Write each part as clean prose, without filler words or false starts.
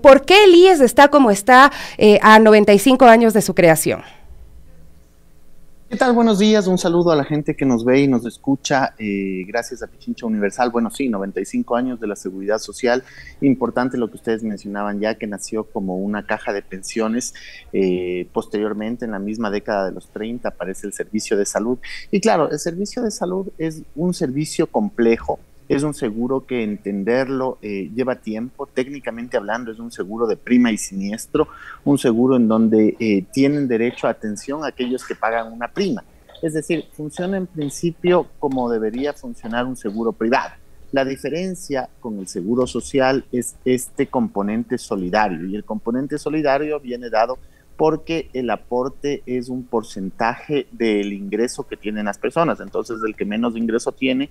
¿por qué el IES está como está a 95 años de su creación? ¿Qué tal? Buenos días, un saludo a la gente que nos ve y nos escucha, gracias a Pichincha Universal. Bueno, sí, 95 años de la Seguridad Social, importante lo que ustedes mencionaban ya, que nació como una caja de pensiones, posteriormente en la misma década de los 30 aparece el servicio de salud, y claro, el servicio de salud es un servicio complejo. Es un seguro que entenderlo lleva tiempo, técnicamente hablando es un seguro de prima y siniestro, un seguro en donde tienen derecho a atención a aquellos que pagan una prima. Es decir, funciona en principio como debería funcionar un seguro privado. La diferencia con el seguro social es este componente solidario, y el componente solidario viene dado porque el aporte es un porcentaje del ingreso que tienen las personas. Entonces, el que menos ingreso tiene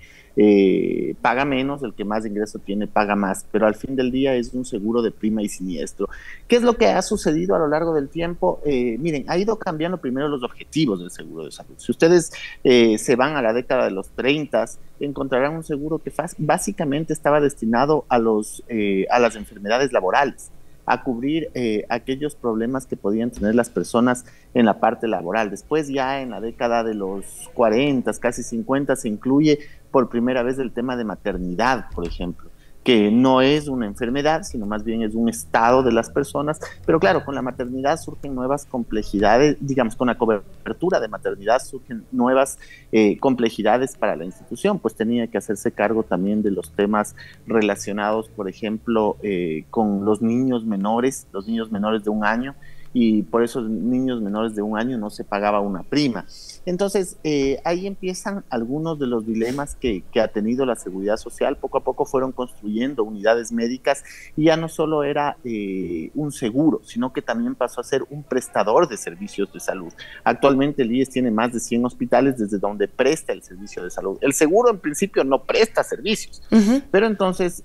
paga menos, el que más ingreso tiene paga más, pero al fin del día es un seguro de prima y siniestro. ¿Qué es lo que ha sucedido a lo largo del tiempo? Miren, ha ido cambiando primero los objetivos del seguro de salud. Si ustedes se van a la década de los 30, encontrarán un seguro que básicamente estaba destinado a las enfermedades laborales, a cubrir aquellos problemas que podían tener las personas en la parte laboral. Después, ya en la década de los 40, casi 50, se incluye por primera vez el tema de maternidad, por ejemplo, que no es una enfermedad, sino más bien es un estado de las personas. Pero claro, con la maternidad surgen nuevas complejidades, digamos, con la cobertura de maternidad surgen nuevas complejidades para la institución, pues tenía que hacerse cargo también de los temas relacionados, por ejemplo, con los niños menores de un año, y por esos niños menores de un año no se pagaba una prima. Entonces, ahí empiezan algunos de los dilemas que ha tenido la Seguridad Social. Poco a poco fueron construyendo unidades médicas, y ya no solo era un seguro, sino que también pasó a ser un prestador de servicios de salud. Actualmente el IES tiene más de 100 hospitales desde donde presta el servicio de salud. El seguro en principio no presta servicios, pero entonces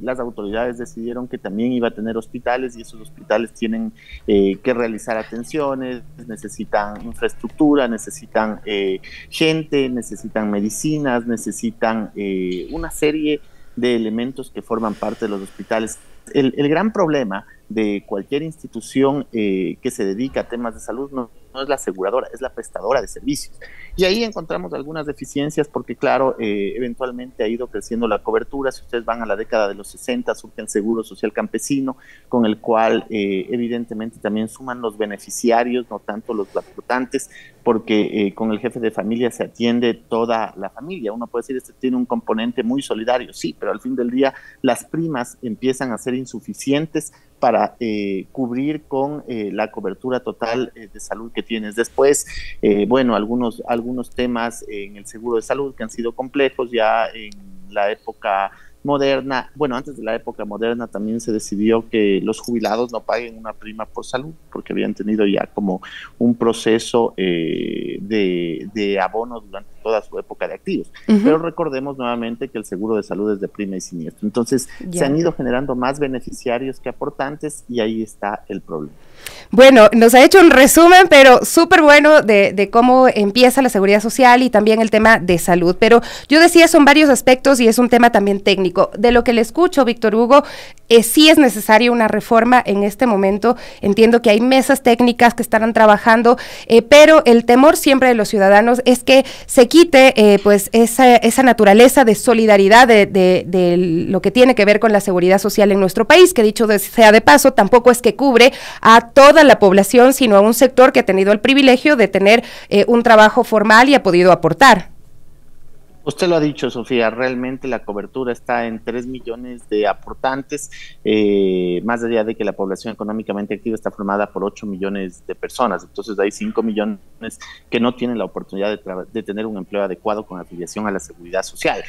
las autoridades decidieron que también iba a tener hospitales, y esos hospitales tienen que realizar atenciones, necesitan infraestructura, necesitan gente, necesitan medicinas, necesitan una serie de elementos que forman parte de los hospitales. El gran problema de cualquier institución que se dedica a temas de salud no es la aseguradora, es la prestadora de servicios. Y ahí encontramos algunas deficiencias porque, claro, eventualmente ha ido creciendo la cobertura. Si ustedes van a la década de los 60, surge el Seguro Social Campesino, con el cual evidentemente también suman los beneficiarios, no tanto los aportantes, porque con el jefe de familia se atiende toda la familia. Uno puede decir, este tiene un componente muy solidario, sí, pero al fin del día las primas empiezan a ser insuficientes para cubrir con la cobertura total de salud que tienes. Después, bueno, algunos temas en el seguro de salud que han sido complejos ya en la época moderna. Bueno, antes de la época moderna también se decidió que los jubilados no paguen una prima por salud, porque habían tenido ya como un proceso de abono durante toda su época de activos. Pero recordemos nuevamente que el seguro de salud es de prima y siniestro. Entonces, se han ido generando más beneficiarios que aportantes, y ahí está el problema. Bueno, nos ha hecho un resumen, pero súper bueno de cómo empieza la seguridad social y también el tema de salud. Pero yo decía, son varios aspectos y es un tema también técnico. De lo que le escucho, Víctor Hugo, sí es necesaria una reforma en este momento. Entiendo que hay mesas técnicas que estarán trabajando, pero el temor siempre de los ciudadanos es que se quite pues esa naturaleza de solidaridad de lo que tiene que ver con la seguridad social en nuestro país, que dicho sea de paso, tampoco es que cubre a toda la población, sino a un sector que ha tenido el privilegio de tener un trabajo formal y ha podido aportar. Usted lo ha dicho, Sofía, realmente la cobertura está en 3 millones de aportantes, más allá de que la población económicamente activa está formada por 8 millones de personas. Entonces hay 5 millones que no tienen la oportunidad de tener un empleo adecuado con afiliación a la seguridad social.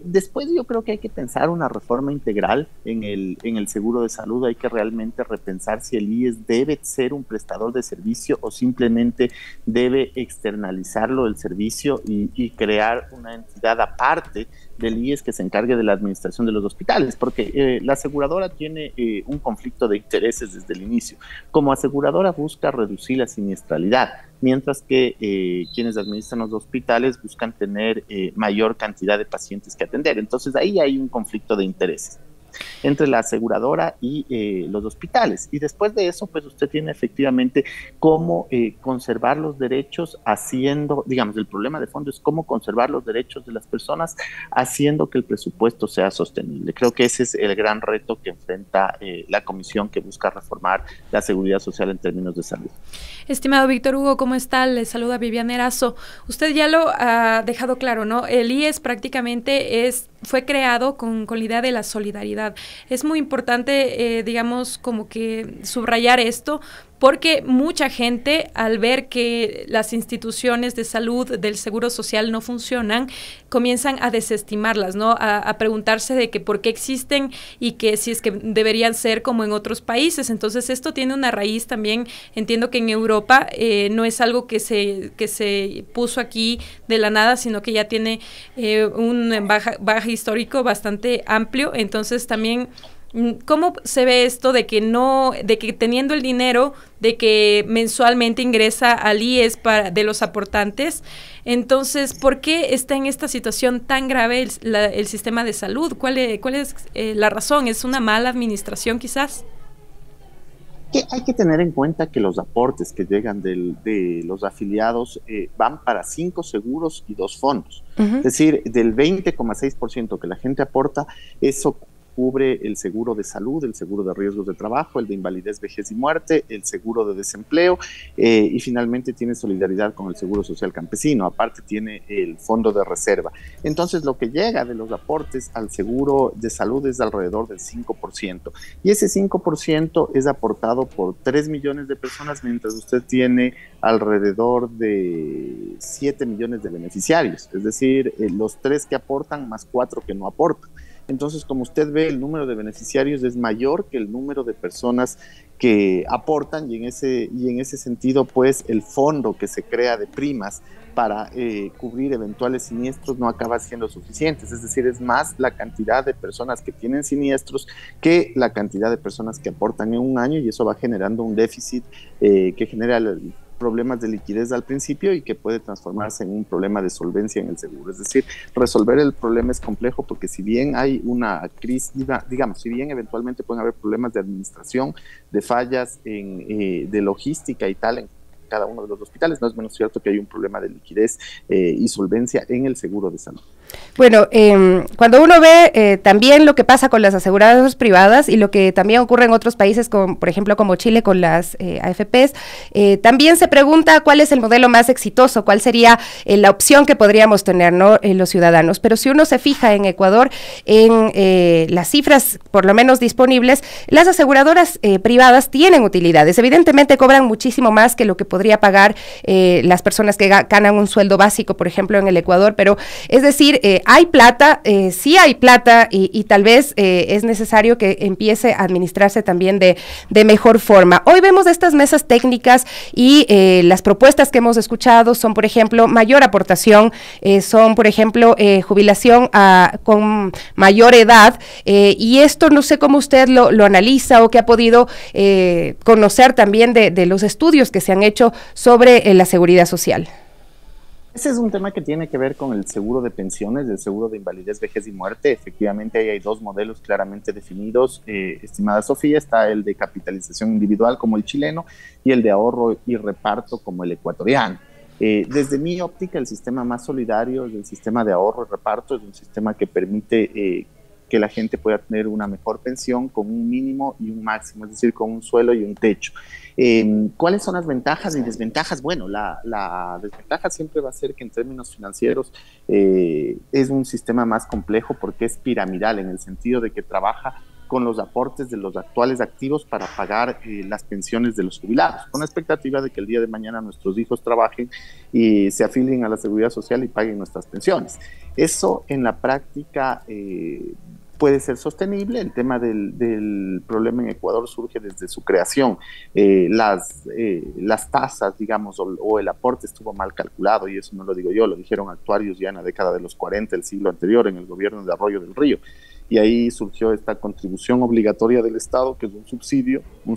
Después yo creo que hay que pensar una reforma integral en el seguro de salud. Hay que realmente repensar si el IES debe ser un prestador de servicio o simplemente debe externalizarlo el servicio y crear una entidad aparte del IES que se encargue de la administración de los hospitales, porque la aseguradora tiene un conflicto de intereses desde el inicio. Como aseguradora busca reducir la siniestralidad, mientras que quienes administran los hospitales buscan tener mayor cantidad de pacientes que atender. Entonces ahí hay un conflicto de intereses. entre la aseguradora y los hospitales. Y después de eso, pues usted tiene efectivamente cómo conservar los derechos haciendo, digamos, el problema de fondo es cómo conservar los derechos de las personas haciendo que el presupuesto sea sostenible. Creo que ese es el gran reto que enfrenta la comisión que busca reformar la seguridad social en términos de salud. Estimado Víctor Hugo, ¿cómo está? Le saluda Viviana Erazo. Usted ya lo ha dejado claro, ¿no? El IES prácticamente fue creado con la idea de la solidaridad. Es muy importante, digamos, como que subrayar esto, porque mucha gente, al ver que las instituciones de salud del Seguro Social no funcionan, comienzan a desestimarlas, ¿no? A preguntarse de que por qué existen y que si es que deberían ser como en otros países. Entonces, esto tiene una raíz también, entiendo que en Europa no es algo que se puso aquí de la nada, sino que ya tiene un baja histórico bastante amplio. Entonces, también ¿cómo se ve esto de que teniendo el dinero, de que mensualmente ingresa al IES de los aportantes, entonces, ¿por qué está en esta situación tan grave el sistema de salud? ¿Cuál es la razón? ¿Es una mala administración quizás? Hay que tener en cuenta que los aportes que llegan de los afiliados van para 5 seguros y 2 fondos. Es decir, del 20,6% que la gente aporta, eso cubre el seguro de salud, el seguro de riesgos de trabajo, el de invalidez, vejez y muerte, el seguro de desempleo y finalmente tiene solidaridad con el Seguro Social Campesino. Aparte tiene el fondo de reserva. Entonces lo que llega de los aportes al seguro de salud es alrededor del 5%. Y ese 5% es aportado por 3 millones de personas, mientras usted tiene alrededor de 7 millones de beneficiarios. Es decir, los 3 que aportan más 4 que no aportan. Entonces, como usted ve, el número de beneficiarios es mayor que el número de personas que aportan y en ese sentido, pues, el fondo que se crea de primas para cubrir eventuales siniestros no acaba siendo suficiente. Es decir, es más la cantidad de personas que tienen siniestros que la cantidad de personas que aportan en un año y eso va generando un déficit que genera problemas de liquidez al principio y que puede transformarse en un problema de solvencia en el seguro. Es decir, resolver el problema es complejo porque si bien hay una crisis, digamos, si bien eventualmente pueden haber problemas de administración, de fallas de logística y tal en cada uno de los hospitales, no es menos cierto que hay un problema de liquidez y solvencia en el seguro de salud. Bueno, cuando uno ve también lo que pasa con las aseguradoras privadas y lo que también ocurre en otros países, por ejemplo como Chile con las AFPs, también se pregunta cuál es el modelo más exitoso, cuál sería la opción que podríamos tener, ¿no? Los ciudadanos. Pero si uno se fija en Ecuador, en las cifras por lo menos disponibles, las aseguradoras privadas tienen utilidades. Evidentemente cobran muchísimo más que lo que podría pagar las personas que ganan un sueldo básico, por ejemplo, en el Ecuador, pero es decir, hay plata, sí hay plata y tal vez es necesario que empiece a administrarse también de mejor forma. Hoy vemos estas mesas técnicas y las propuestas que hemos escuchado son, por ejemplo, mayor aportación, son, por ejemplo, jubilación con mayor edad y esto no sé cómo usted lo analiza o que ha podido conocer también de los estudios que se han hecho sobre la seguridad social. Ese es un tema que tiene que ver con el seguro de pensiones, el seguro de invalidez, vejez y muerte. Efectivamente, ahí hay 2 modelos claramente definidos. Estimada Sofía, está el de capitalización individual como el chileno y el de ahorro y reparto como el ecuatoriano. Desde mi óptica, el sistema más solidario es el sistema de ahorro y reparto, es un sistema que permite que la gente pueda tener una mejor pensión con un mínimo y un máximo, es decir, con un suelo y un techo. ¿Cuáles son las ventajas y desventajas? Bueno, la desventaja siempre va a ser que en términos financieros es un sistema más complejo porque es piramidal en el sentido de que trabaja con los aportes de los actuales activos para pagar las pensiones de los jubilados, con la expectativa de que el día de mañana nuestros hijos trabajen y se afilien a la seguridad social y paguen nuestras pensiones. Eso en la práctica puede ser sostenible. El tema del problema en Ecuador surge desde su creación. Las tasas, digamos, o el aporte estuvo mal calculado, y eso no lo digo yo, lo dijeron actuarios ya en la década de los 40 del siglo anterior, en el gobierno de Arroyo del Río. Y ahí surgió esta contribución obligatoria del Estado, que es un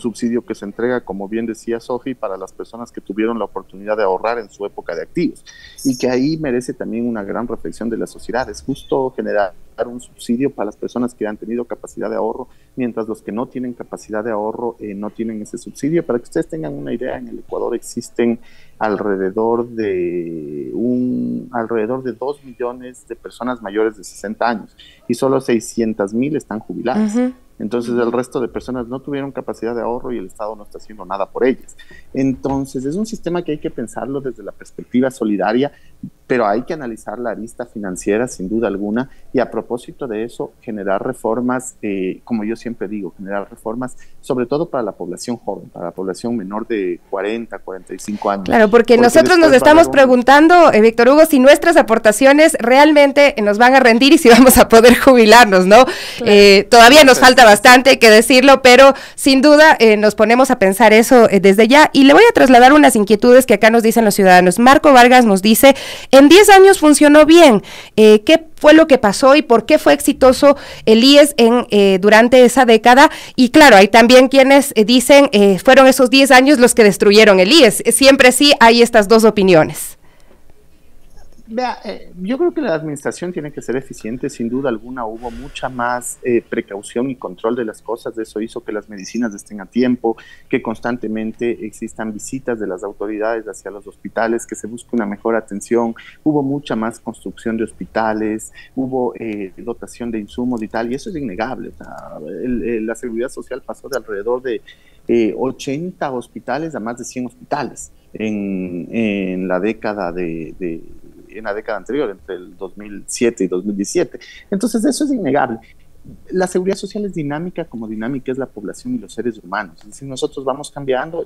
subsidio que se entrega, como bien decía Sofi, para las personas que tuvieron la oportunidad de ahorrar en su época de activos, y que ahí merece también una gran reflexión de la sociedad. Es justo generar un subsidio para las personas que han tenido capacidad de ahorro, mientras los que no tienen capacidad de ahorro no tienen ese subsidio. Para que ustedes tengan una idea, en el Ecuador existen alrededor de 2 millones de personas mayores de 60 años y solo 600,000 están jubiladas. Entonces el resto de personas no tuvieron capacidad de ahorro y el Estado no está haciendo nada por ellas. Entonces es un sistema que hay que pensarlo desde la perspectiva solidaria, pero hay que analizar la arista financiera sin duda alguna, y a propósito de eso generar reformas, como yo siempre digo, generar reformas sobre todo para la población joven, para la población menor de 40, 45 años. Claro, porque nosotros nos estamos preguntando, Víctor Hugo, si nuestras aportaciones realmente nos van a rendir y si vamos a poder jubilarnos, ¿no? Claro. Todavía nos falta bastante, hay que decirlo, pero sin duda nos ponemos a pensar eso desde ya, y le voy a trasladar unas inquietudes que acá nos dicen los ciudadanos. Marco Vargas nos dice, en 10 años funcionó bien, ¿qué fue lo que pasó y por qué fue exitoso el IES durante esa década? Y claro, hay también quienes dicen, fueron esos 10 años los que destruyeron el IES. Siempre sí hay estas dos opiniones. Vea, yo creo que la administración tiene que ser eficiente, sin duda alguna. Hubo mucha más precaución y control de las cosas. Eso hizo que las medicinas estén a tiempo, que constantemente existan visitas de las autoridades hacia los hospitales, que se busque una mejor atención. Hubo mucha más construcción de hospitales, hubo dotación de insumos y tal, y eso es innegable. O sea, la seguridad social pasó de alrededor de 80 hospitales a más de 100 hospitales en la década en la década anterior, entre el 2007 y 2017. Entonces eso es innegable. La seguridad social es dinámica, como dinámica es la población y los seres humanos. Es decir, nosotros vamos cambiando